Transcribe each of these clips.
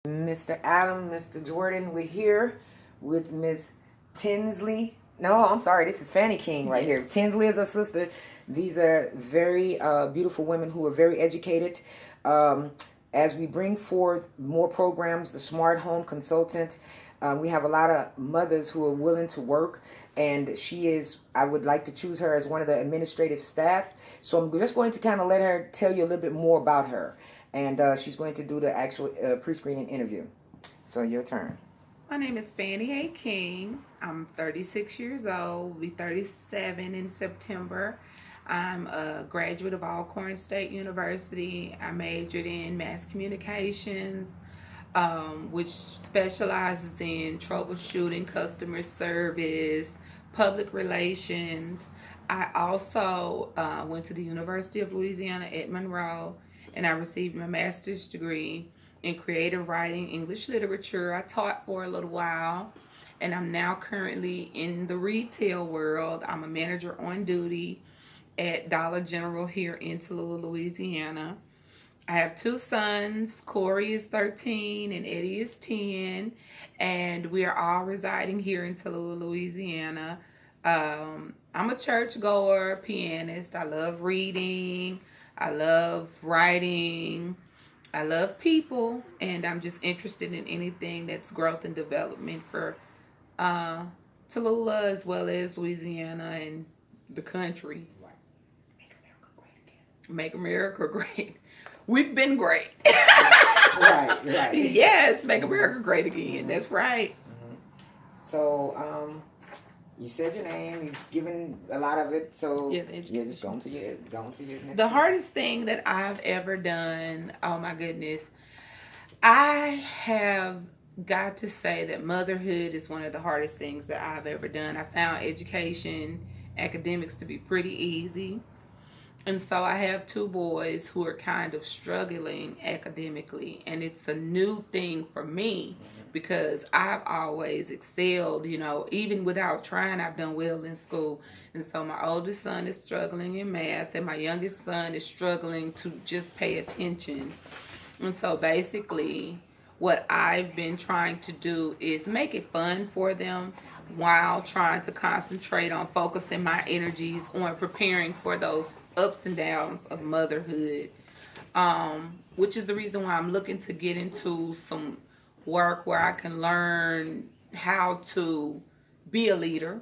Mr. Adam, Mr. Jordan, we're here with Miss Tinsley. No, I'm sorry, this is Fannie King right here. Tinsley is her sister. These are very beautiful women who are very educated. As we bring forth more programs, the Smart Home Consultant, we have a lot of mothers who are willing to work, and I would like to choose her as one of the administrative staffs. So I'm just going to kind of let her tell you a little bit more about her. And she's going to do the actual pre-screening interview. So your turn. My name is Fannie King. I'm 36 years old. Will be 37 in September. I'm a graduate of Alcorn State University. I majored in mass communications, which specializes in troubleshooting, customer service, public relations. I also went to the University of Louisiana at Monroe, and I received my master's degree in creative writing, English literature. I taught for a little while, and I'm now currently in the retail world. I'm a manager on duty at Dollar General here in Tallulah, Louisiana. I have two sons. Corey is 13 and Eddie is 10, and we are all residing here in Tallulah, Louisiana. I'm a churchgoer, pianist. I love reading. I love writing. I love people, and I'm just interested in anything that's growth and development for Tallulah as well as Louisiana and the country. Make America great again. Make America great. We've been great. Right. Yes, make America great again. That's right. So, you said your name. You've given a lot of it. So Yeah, just go into your next. The hardest thing that I've ever done, oh my goodness, I have got to say that motherhood is one of the hardest things that I've ever done. I found education, academics to be pretty easy. And so I have two boys who are kind of struggling academically, and it's a new thing for me because I've always excelled, even without trying, I've done well in school. And so my oldest son is struggling in math, and my youngest son is struggling to just pay attention. And so basically, what I've been trying to do is make it fun for them while trying to concentrate on focusing my energies on preparing for those ups and downs of motherhood, which is the reason why I'm looking to get into some work where I can learn how to be a leader.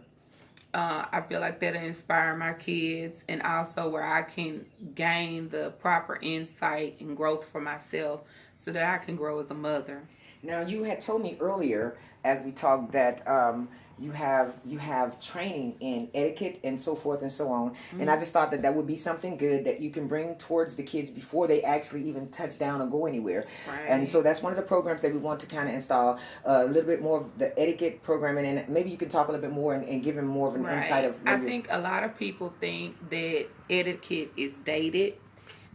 I feel like that'll inspire my kids, and also where I can gain the proper insight and growth for myself so that I can grow as a mother. Now, you had told me earlier as we talked that you have training in etiquette and so forth and so on. And I just thought that would be something good that you can bring towards the kids before they actually even touch down or go anywhere. Right. And so that's one of the programs that we want to kind of install a little bit more of the etiquette programming, and maybe you can talk a little bit more and give them more of an insight of. I think a lot of people think that etiquette is dated.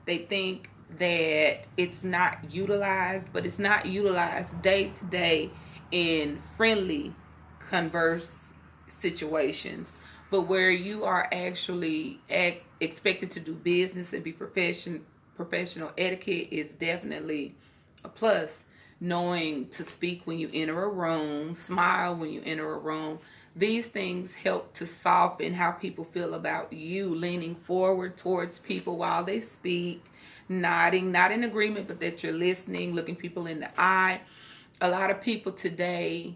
They think that it's not utilized, but it's not utilized day to day in friendly converse situations, but where you are actually expected to do business and be professional, etiquette is definitely a plus. Knowing to speak when you enter a room, smile when you enter a room, these things help to soften how people feel about you, leaning forward towards people while they speak, nodding, not in agreement, but that you're listening, looking people in the eye. A lot of people today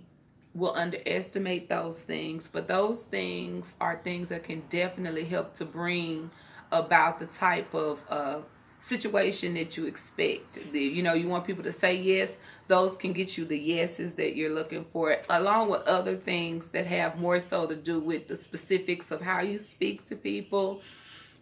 will underestimate those things, but those things are things that can definitely help to bring about the type of situation that you expect. You want people to say yes. Those can get you the yeses that you're looking for, along with other things that have more so to do with the specifics of how you speak to people,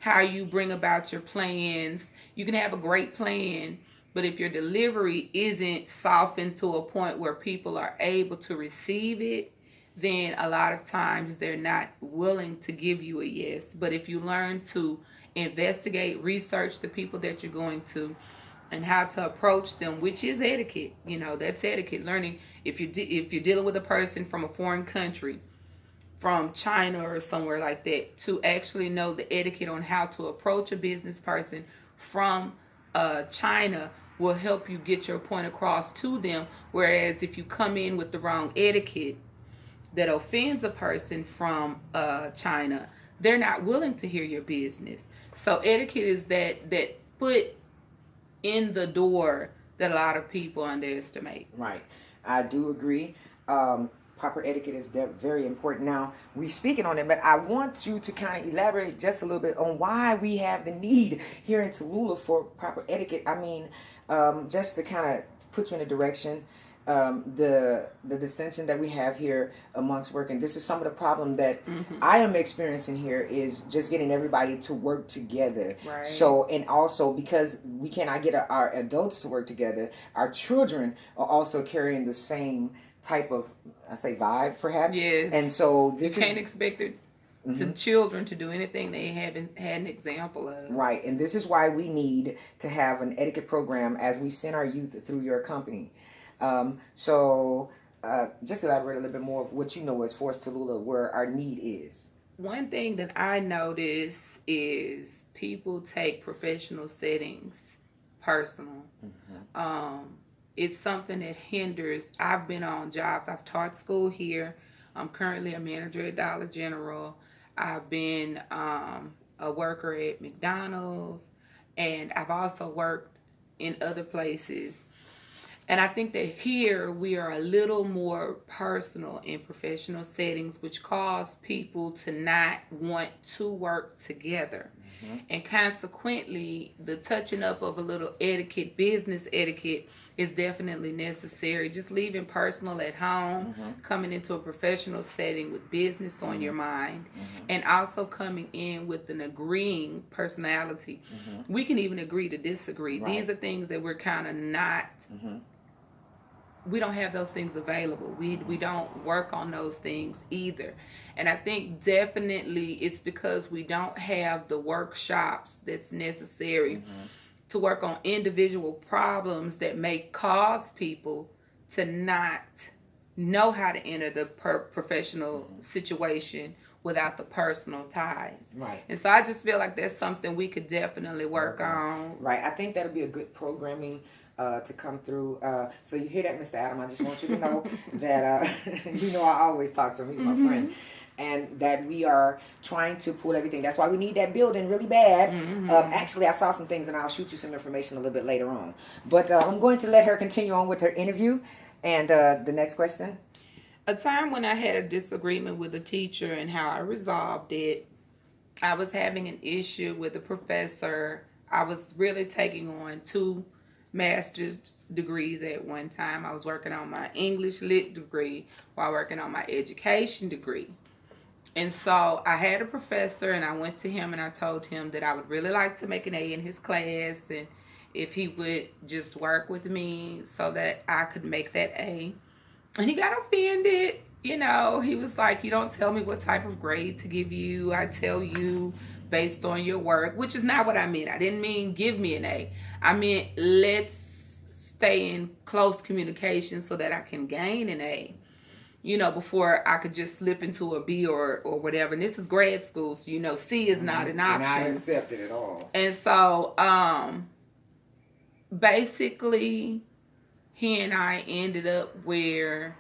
how you bring about your plans. You can have a great plan, but if your delivery isn't softened to a point where people are able to receive it, then a lot of times they're not willing to give you a yes. But if you learn to investigate, research the people that you're going to and how to approach them, which is etiquette, that's etiquette. Learning if you're dealing with a person from a foreign country, from China or somewhere like that, to actually know the etiquette on how to approach a business person from China will help you get your point across to them. Whereas if you come in with the wrong etiquette that offends a person from China, they're not willing to hear your business. So etiquette is that foot in the door that a lot of people underestimate. Right. I do agree. Proper etiquette is very important. Now, we're speaking on it, but I want you to kind of elaborate just a little bit on why we have the need here in Tallulah for proper etiquette. I mean, just to kind of put you in a direction, the dissension that we have here amongst work, and this is some of the problem that I am experiencing here, is just getting everybody to work together. Right. So, and also because we cannot get our adults to work together, our children are also carrying the same type of, I say, vibe, perhaps. Yes. And so you can't expect it to children to do anything they haven't had an example of. Right. And this is why we need to have an etiquette program as we send our youth through your company. So just elaborate a little bit more of what you know as far as Tallulah, where our need is. One thing that I notice is people take professional settings personal. It's something that hinders. I've been on jobs. I've taught school here. I'm currently a manager at Dollar General. I've been a worker at McDonald's, and I've also worked in other places. And I think that here we are a little more personal in professional settings, which cause people to not want to work together. And consequently, the touching up of a little etiquette, business etiquette, is definitely necessary. Just leaving personal at home, coming into a professional setting with business on your mind, and also coming in with an agreeing personality. We can even agree to disagree. Right. These are things that we're kind of not... We don't have those things available. We don't work on those things either. And I think definitely it's because we don't have the workshops that's necessary to work on individual problems that may cause people to not know how to enter the professional situation without the personal ties. Right. And so I just feel like that's something we could definitely work on. Right. I think that'll be a good programming to come through. So you hear that, Mr. Adam? I just want you to know that you know I always talk to him. He's my friend. And that we are trying to pull everything. That's why we need that building really bad. Actually, I saw some things, and I'll shoot you some information a little bit later on. But I'm going to let her continue on with her interview. And the next question. A time when I had a disagreement with a teacher and how I resolved it. I was having an issue with a professor. I was really taking on 2 master's degrees at one time. I was working on my English Lit degree while working on my education degree. And so I had a professor, and I went to him and I told him that I would really like to make an A in his class, and if he would just work with me so that I could make that A. And he got offended. You know, he was like, you don't tell me what type of grade to give you. I tell you based on your work, which is not what I meant. I didn't mean give me an A. I meant let's stay in close communication so that I can gain an A, you know, before I could just slip into a B or whatever. And this is grad school, so, you know, C is not an option. Not accepted at all. And so, basically, he and I ended up where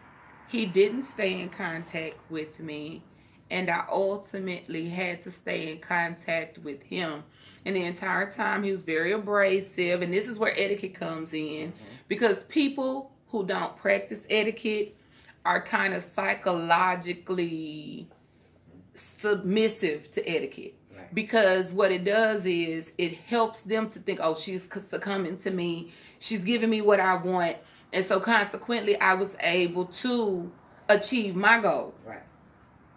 he didn't stay in contact with me, and I ultimately had to stay in contact with him. And the entire time he was very abrasive, and this is where etiquette comes in, because people who don't practice etiquette are kind of psychologically submissive to etiquette. Right. Because what it does is it helps them to think, oh, she's succumbing to me, she's giving me what I want, and so consequently I was able to achieve my goal. Right.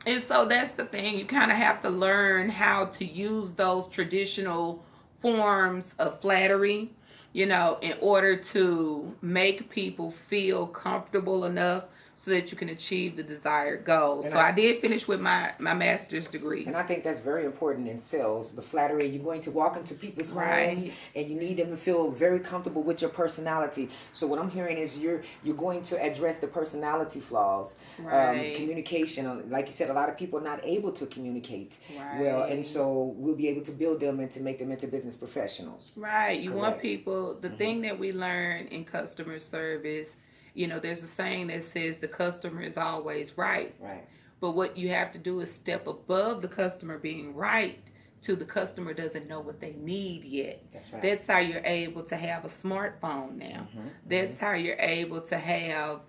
And so that's the thing. You kind of have to learn how to use those traditional forms of flattery, you know, in order to make people feel comfortable enough so that you can achieve the desired goals. And So I did finish with my master's degree. And I think that's very important in sales. The flattery, you're going to walk into people's homes and you need them to feel very comfortable with your personality. So what I'm hearing is you're going to address the personality flaws. Communication, like you said, a lot of people are not able to communicate well, and so we'll be able to build them and to make them into business professionals. Right. You want people, the thing that we learn in customer service, you know, there's a saying that says the customer is always right. Right. But what you have to do is step above the customer being right to the customer doesn't know what they need yet. That's right. That's how you're able to have a smartphone now. That's how you're able to have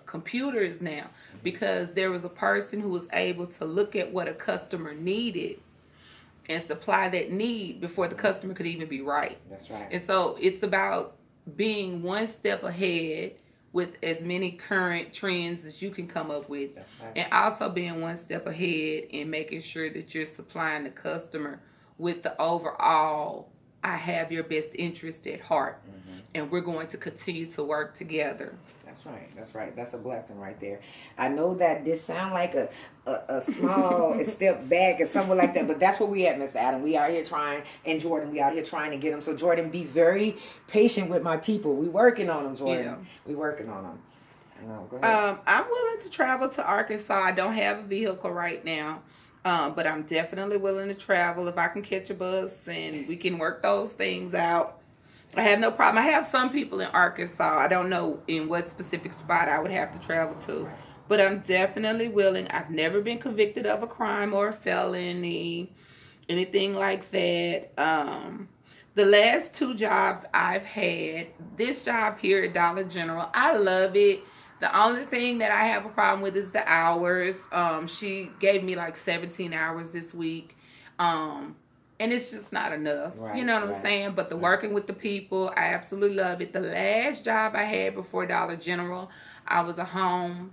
computers now. Because there was a person who was able to look at what a customer needed and supply that need before the customer could even be right. That's right. And so it's about being one step ahead with as many current trends as you can come up with. That's right. And also being one step ahead in making sure that you're supplying the customer with the overall, I have your best interest at heart. And we're going to continue to work together. That's right. That's right. That's a blessing right there. I know that this sound like a small step back or something like that, but that's where we at, Mr. Adam. We out here trying, and Jordan, we out here trying to get them. So Jordan, be very patient with my people. We working on them, Jordan. Yeah. We working on them. Go ahead. I'm willing to travel to Arkansas. I don't have a vehicle right now. But I'm definitely willing to travel if I can catch a bus and we can work those things out. I have no problem. I have some people in Arkansas. I don't know in what specific spot I would have to travel to. But I'm definitely willing. I've never been convicted of a crime or a felony, anything like that. The last 2 jobs I've had, this job here at Dollar General, I love it. The only thing that I have a problem with is the hours. She gave me like 17 hours this week. And it's just not enough. You know what I'm saying? But the working with the people, I absolutely love it. The last job I had before Dollar General, I was a home